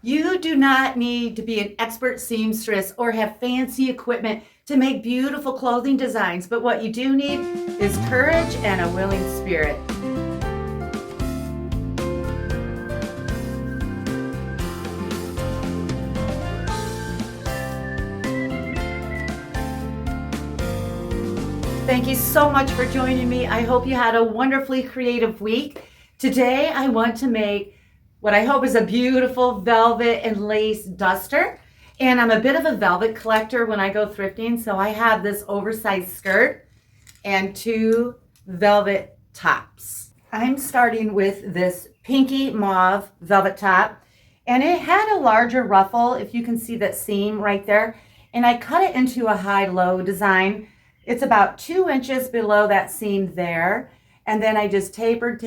You do not need to be an expert seamstress or have fancy equipment to make beautiful clothing designs, but what you do need is courage and a willing spirit. Thank you so much for joining me. I hope you had a wonderfully creative week. Today I want to make what I hope is a beautiful velvet and lace duster. And I'm a bit of a velvet collector when I go thrifting, so I have this oversized skirt and 2 velvet tops. I'm starting with this pinky mauve velvet top, and it had a larger ruffle, if you can see that seam right there, and I cut it into a high-low design. It's about 2 inches below that seam there. And then I just tapered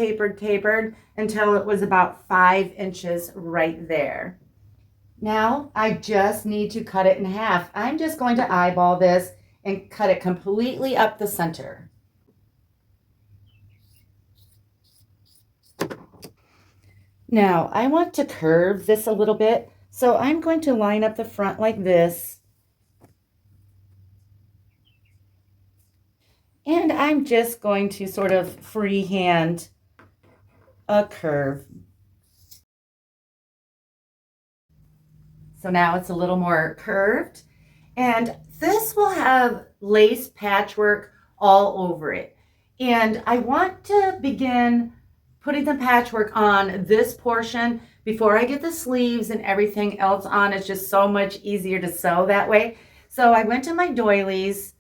until it was about 5 inches right there. Now I just need to cut it in half. I'm just going to eyeball this and cut it completely up the center. Now I want to curve this a little bit, so I'm going to line up the front like this. And I'm just going to sort of freehand a curve. So now it's a little more curved. And this will have lace patchwork all over it. And I want to begin putting the patchwork on this portion before I get the sleeves and everything else on. It's just so much easier to sew that way. So I went to my doilies,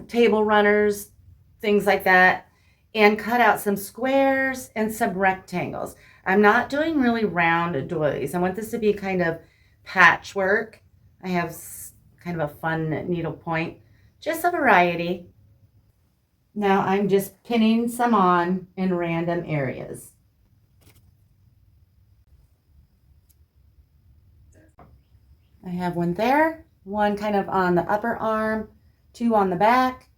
table runners, things like that, and cut out some squares and some rectangles. I'm not doing really round doilies. I want this to be kind of patchwork. I have kind of a fun needle point, just a variety. Now I'm just pinning some on in random areas. I have one there, one kind of on the upper arm, 2 on the back,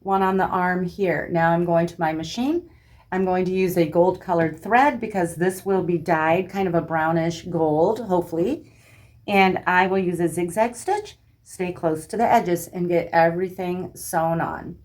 1 on the arm here. Now I'm going to my machine. I'm going to use a gold colored thread because this will be dyed kind of a brownish gold, hopefully. And I will use a zigzag stitch, stay close to the edges, and get everything sewn on.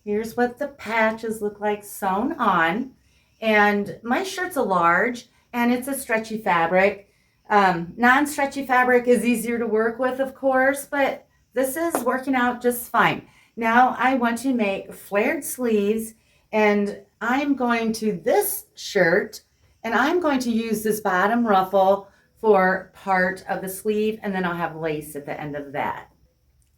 Here's what the patches look like sewn on. And my shirt's a large and it's a stretchy fabric. Non-stretchy fabric is easier to work with, of course, but this is working out just fine. Now I want to make flared sleeves, and I'm going to this shirt, and I'm going to use this bottom ruffle for part of the sleeve, and then I'll have lace at the end of that.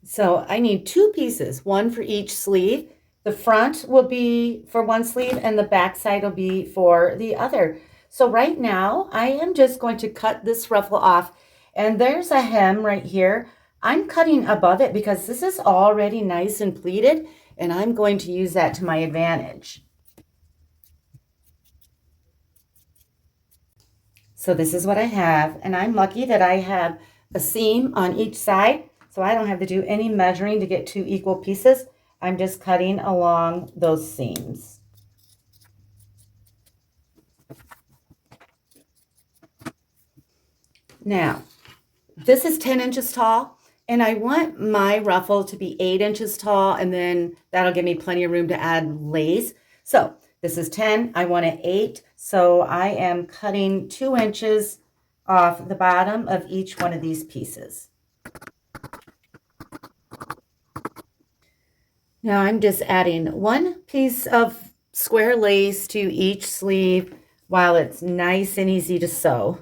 So I need 2 pieces, 1 for each sleeve. The front will be for one sleeve, and the back side will be for the other. So right now, I am just going to cut this ruffle off, and there's a hem right here. I'm cutting above it because this is already nice and pleated, and I'm going to use that to my advantage. So this is what I have, and I'm lucky that I have a seam on each side, so I don't have to do any measuring to get 2 equal pieces. I'm just cutting along those seams. Now, this is 10 inches tall, and I want my ruffle to be 8 inches tall, and then that'll give me plenty of room to add lace. So this is 10, I want it 8, so I am cutting 2 inches off the bottom of each one of these pieces. Now I'm just adding 1 piece of square lace to each sleeve while it's nice and easy to sew.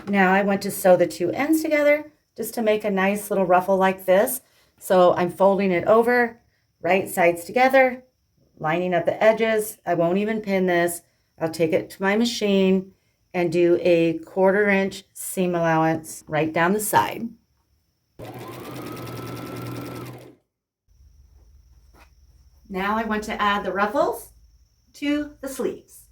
Now I want to sew the 2 ends together just to make a nice little ruffle like this. So I'm folding it over, right sides together, lining up the edges. I won't even pin this. I'll take it to my machine and do a 1/4 inch seam allowance right down the side. Now I want to add the ruffles to the sleeves.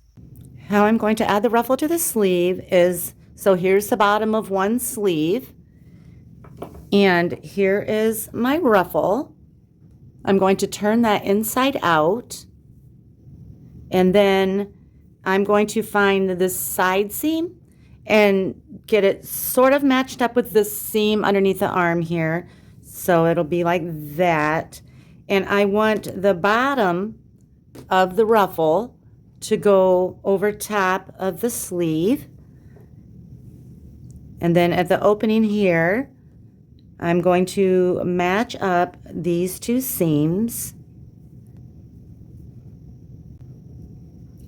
How I'm going to add the ruffle to the sleeve is, so here's the bottom of one sleeve, and here is my ruffle. I'm going to turn that inside out, and then I'm going to find this side seam and get it sort of matched up with this seam underneath the arm here. So it'll be like that. And I want the bottom of the ruffle to go over top of the sleeve. And then at the opening here, I'm going to match up these two seams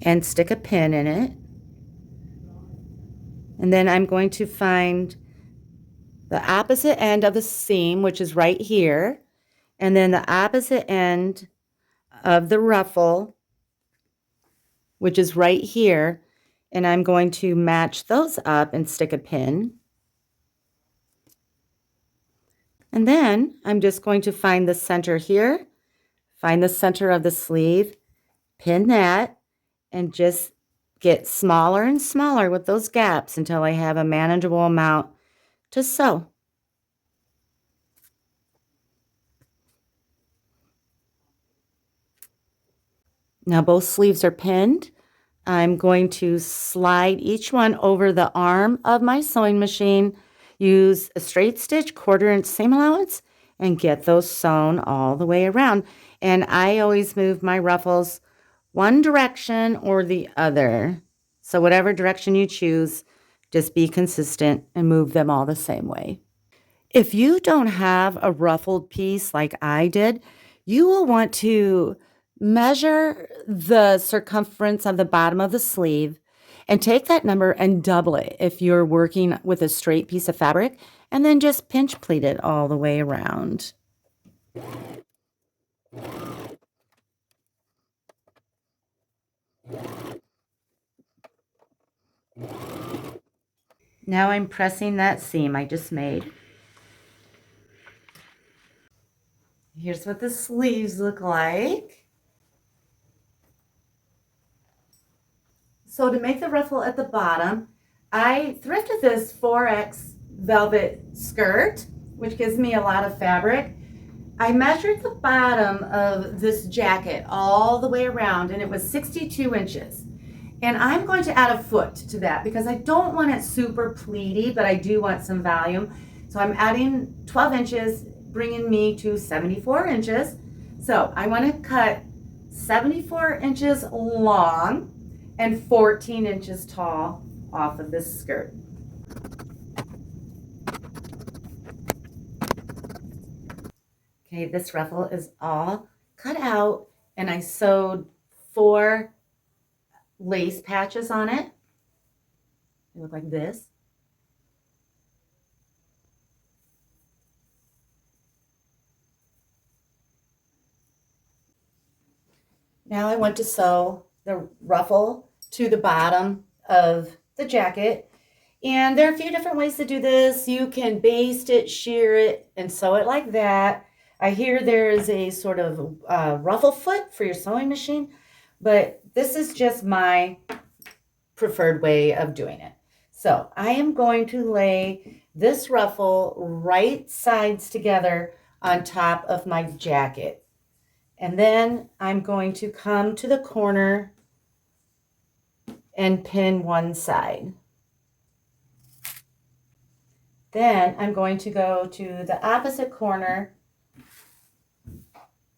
and stick a pin in it. And then I'm going to find the opposite end of the seam, which is right here, and then the opposite end of the ruffle, which is right here, and I'm going to match those up and stick a pin. And then I'm just going to find the center here, find the center of the sleeve, pin that, and just get smaller and smaller with those gaps until I have a manageable amount to sew. Now both sleeves are pinned. I'm going to slide each one over the arm of my sewing machine, use a straight stitch, 1/4 inch seam allowance, and get those sewn all the way around. And I always move my ruffles one direction or the other. So whatever direction you choose, just be consistent and move them all the same way. If you don't have a ruffled piece like I did, you will want to measure the circumference of the bottom of the sleeve and take that number and double it if you're working with a straight piece of fabric, and then just pinch pleat it all the way around. Now I'm pressing that seam I just made. Here's what the sleeves look like. So to make the ruffle at the bottom, I thrifted this 4X velvet skirt, which gives me a lot of fabric. I measured the bottom of this jacket all the way around, and it was 62 inches. And I'm going to add a foot to that because I don't want it super pleaty, but I do want some volume. So I'm adding 12 inches, bringing me to 74 inches. So I want to cut 74 inches long and 14 inches tall off of this skirt. Okay, this ruffle is all cut out, and I sewed 4 lace patches on it. They look like this. Now I want to sew the ruffle to the bottom of the jacket. And there are a few different ways to do this. You can baste it, shear it, and sew it like that. I hear there is a sort of ruffle foot for your sewing machine, but this is just my preferred way of doing it. So I am going to lay this ruffle right sides together on top of my jacket. And then I'm going to come to the corner and pin one side. Then I'm going to go to the opposite corner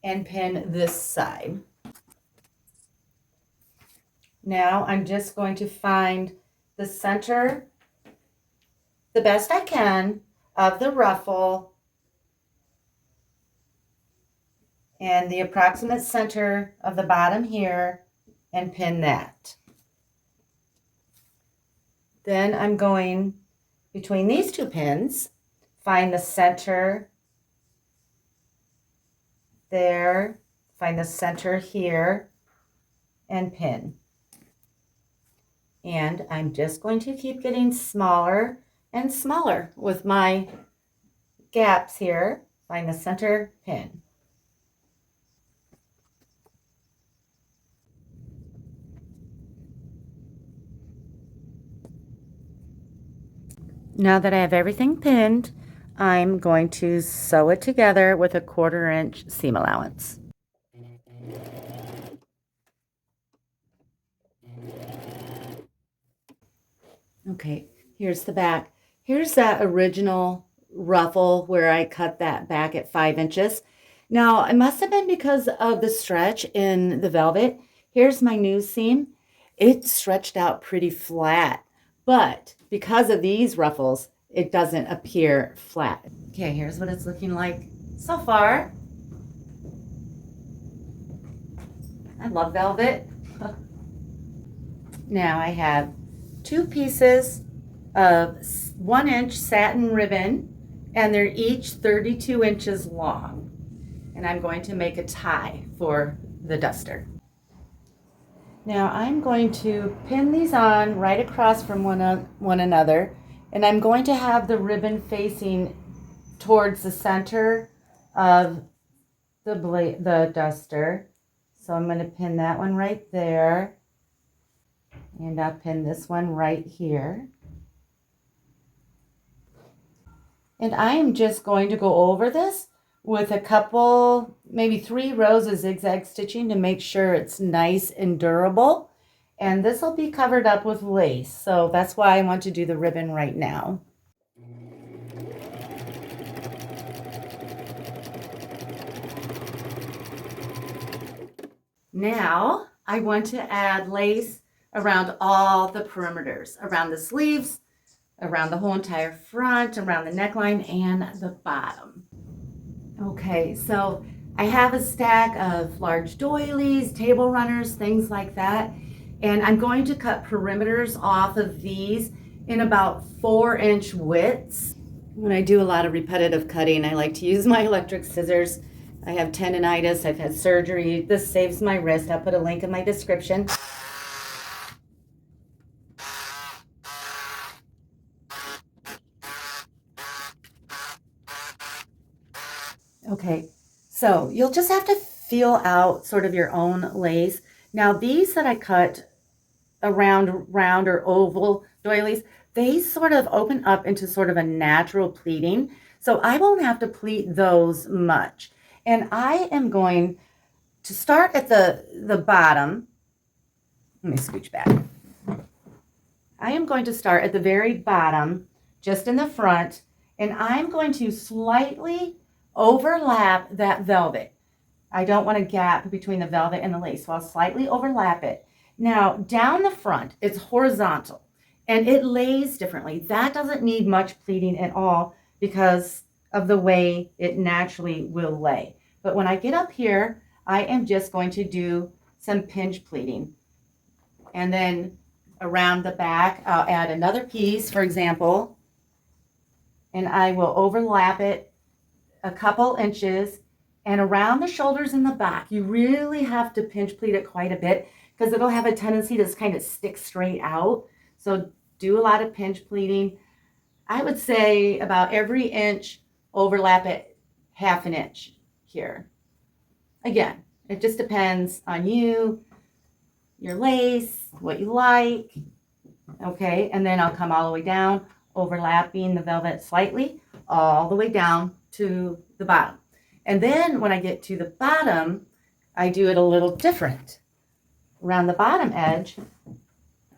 and pin this side. Now I'm just going to find the center, the best I can, of the ruffle and the approximate center of the bottom here and pin that. Then I'm going between these two pins, find the center there, find the center here, and pin. And I'm just going to keep getting smaller and smaller with my gaps here. Find the center, pin. Now that I have everything pinned, I'm going to sew it together with a 1/4 inch seam allowance. Okay, here's the back. Here's that original ruffle where I cut that back at 5 inches. Now, it must have been because of the stretch in the velvet. Here's my new seam. It stretched out pretty flat, but because of these ruffles, it doesn't appear flat. Okay, here's what it's looking like so far. I love velvet. Now I have 2 pieces of 1 inch satin ribbon, and they're each 32 inches long. And I'm going to make a tie for the duster. Now I'm going to pin these on right across from one another, and I'm going to have the ribbon facing towards the center of the duster. So I'm going to pin that one right there, and I'll pin this one right here. And I am just going to go over this with a couple, maybe 3 rows of zigzag stitching to make sure it's nice and durable. And this will be covered up with lace, so that's why I want to do the ribbon right now. Now I want to add lace around all the perimeters, around the sleeves, around the whole entire front, around the neckline, and the bottom. Okay, so I have a stack of large doilies, table runners, things like that, and I'm going to cut perimeters off of these in about 4-inch widths. When I do a lot of repetitive cutting, I like to use my electric scissors. I have tendonitis, I've had surgery. This saves my wrist. I'll put a link in my description. Okay, so you'll just have to feel out sort of your own lace. Now these that I cut around round or oval doilies, they sort of open up into sort of a natural pleating. So I won't have to pleat those much. And I am going to start at the bottom. Let me scooch back. I am going to start at the very bottom, just in the front, and I'm going to slightly overlap that velvet. I don't want a gap between the velvet and the lace, so I'll slightly overlap it. Now, down the front, it's horizontal, and it lays differently. That doesn't need much pleating at all because of the way it naturally will lay. But when I get up here, I am just going to do some pinch pleating. And then around the back, I'll add another piece, for example, and I will overlap it a couple inches, and around the shoulders in the back, you really have to pinch pleat it quite a bit because it'll have a tendency to just kind of stick straight out. So do a lot of pinch pleating. I would say about every inch, overlap it 1/2 inch here. Again, it just depends on you, your lace, what you like. Okay, and then I'll come all the way down, overlapping the velvet slightly, all the way down to the bottom. And then when I get to the bottom, I do it a little different. Around the bottom edge,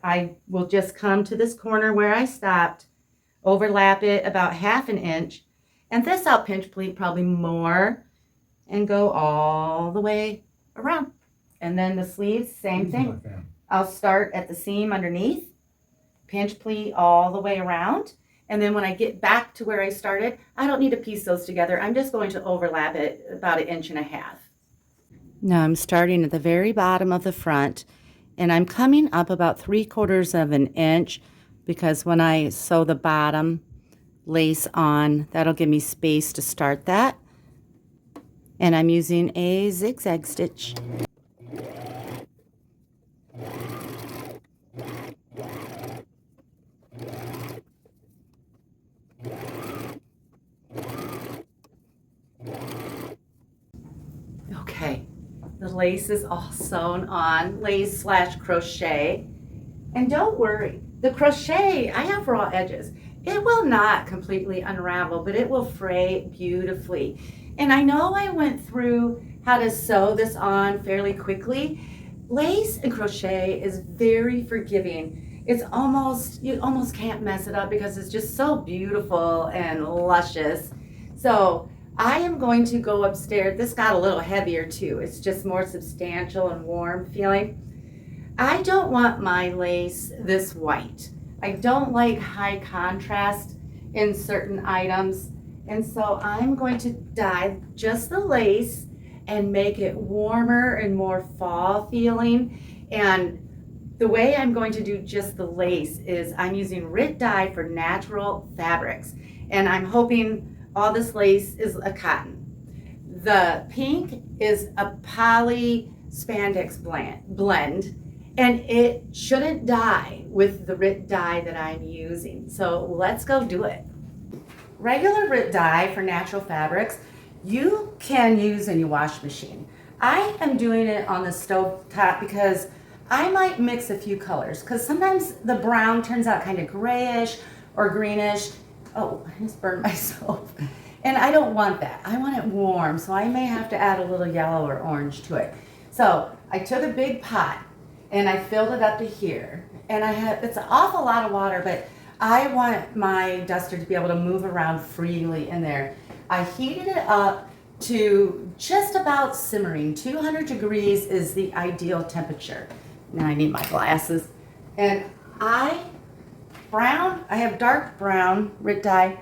I will just come to this corner where I stopped, overlap it about 1/2 inch, and this I'll pinch pleat probably more and go all the way around. And then the sleeves, same thing. I'll start at the seam underneath, pinch pleat all the way around, and then when I get back to where I started, I don't need to piece those together. I'm just going to overlap it about 1.5 inches. Now I'm starting at the very bottom of the front, and I'm coming up about 3/4 inch because when I sew the bottom lace on, that'll give me space to start that. And I'm using a zigzag stitch. Okay, the lace is all sewn on, lace/crochet. And don't worry, the crochet, I have raw edges. it will not completely unravel, but it will fray beautifully. And I know I went through how to sew this on fairly quickly. Lace and crochet is very forgiving. It's almost, you almost can't mess it up because it's just so beautiful and luscious. So I am going to go upstairs. This got a little heavier too. It's just more substantial and warm feeling. I don't want my lace this white. I don't like high contrast in certain items. And so I'm going to dye just the lace and make it warmer and more fall feeling. And the way I'm going to do just the lace is I'm using RIT dye for natural fabrics. And I'm hoping all this lace is a cotton. The pink is a poly spandex blend, and it shouldn't dye with the RIT dye that I'm using. So let's go do it. Regular RIT dye for natural fabrics, you can use in your wash machine. I am doing it on the stove top because I might mix a few colors, because sometimes the brown turns out kind of grayish or greenish. Oh, I just burned myself. And I don't want that. I want it warm, so I may have to add a little yellow or orange to it. So I took a big pot and I filled it up to here. And it's an awful lot of water, but I want my duster to be able to move around freely in there. I heated it up to just about simmering. 200 degrees is the ideal temperature. Now I need my glasses. And I have dark brown RIT dye,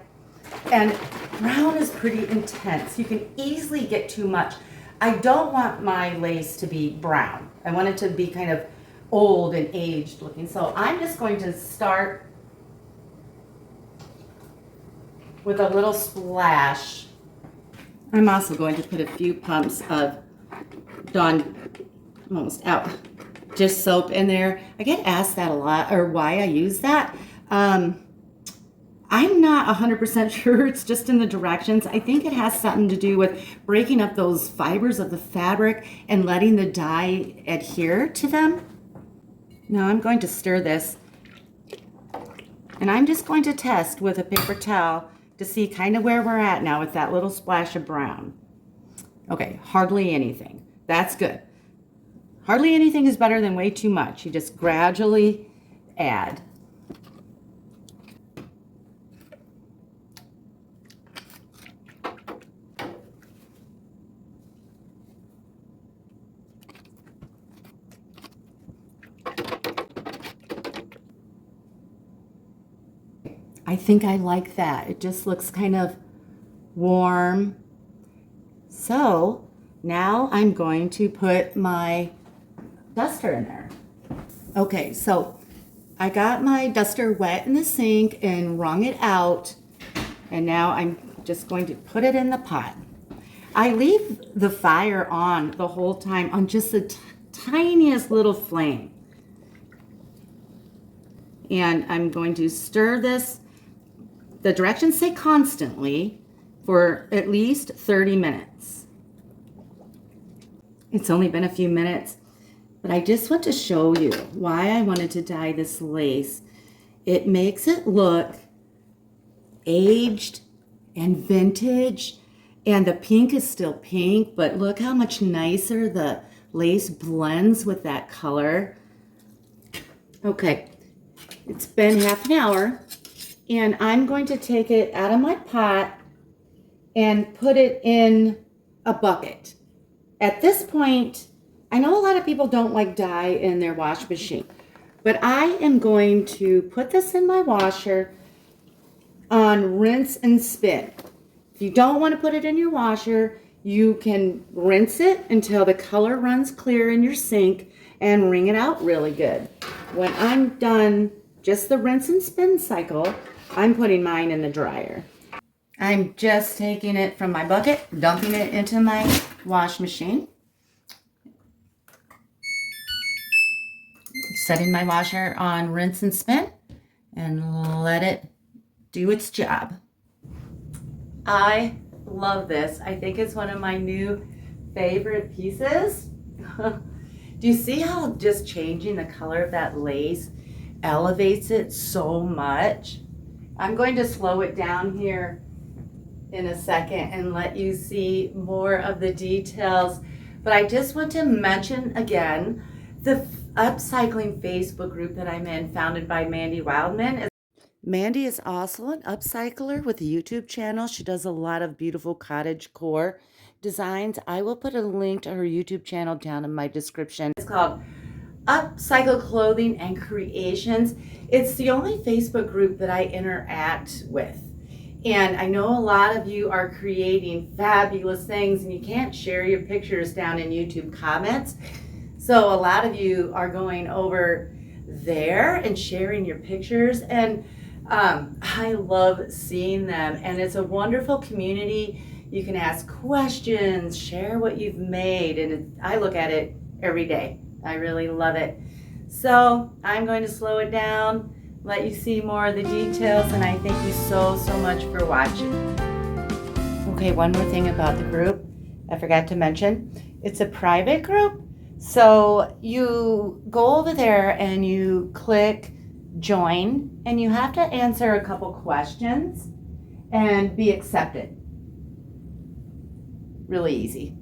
and brown is pretty intense. You can easily get too much. I don't want my lace to be brown. I want it to be kind of old and aged looking. So I'm just going to start with a little splash. I'm also going to put a few pumps of Dawn, I'm almost out, dish soap in there. I get asked that a lot, or why I use that. I'm not 100% sure. It's just in the directions. I think it has something to do with breaking up those fibers of the fabric and letting the dye adhere to them. Now I'm going to stir this, and I'm just going to test with a paper towel to see kind of where we're at now with that little splash of brown. Okay, hardly anything. That's good. Hardly anything is better than way too much. You just gradually add. I think I like that. It just looks kind of warm. So now I'm going to put my duster in there. Okay, so I got my duster wet in the sink and wrung it out, and now I'm just going to put it in the pot. I leave the fire on the whole time on just the tiniest little flame. And I'm going to stir this. The directions say constantly for at least 30 minutes. It's only been a few minutes, but I just want to show you why I wanted to dye this lace. It makes it look aged and vintage, and the pink is still pink, but look how much nicer the lace blends with that color. Okay, it's been half an hour. And I'm going to take it out of my pot and put it in a bucket. At this point, I know a lot of people don't like dye in their wash machine, but I am going to put this in my washer on rinse and spin. If you don't want to put it in your washer, you can rinse it until the color runs clear in your sink and wring it out really good. When I'm done just the rinse and spin cycle, I'm putting mine in the dryer. I'm just taking it from my bucket, dumping it into my wash machine. Setting my washer on rinse and spin and let it do its job. I love this. I think it's one of my new favorite pieces. Do you see how just changing the color of that lace elevates it so much? I'm going to slow it down here in a second and let you see more of the details. But I just want to mention again the upcycling Facebook group that I'm in, founded by Mandy Wildman. Mandy is also an upcycler with a YouTube channel. She does a lot of beautiful cottage core designs. I will put a link to her YouTube channel down in my description. It's called Upcycle Clothing and Creations. It's the only Facebook group that I interact with. And I know a lot of you are creating fabulous things and you can't share your pictures down in YouTube comments. So a lot of you are going over there and sharing your pictures, and I love seeing them. And it's a wonderful community. You can ask questions, share what you've made, and I look at it every day. I really love it. So I'm going to slow it down, let you see more of the details, and I thank you so much for watching. Okay, one more thing about the group I forgot to mention. It's a private group, so you go over there and you click join, and you have to answer a couple questions and be accepted. Really easy.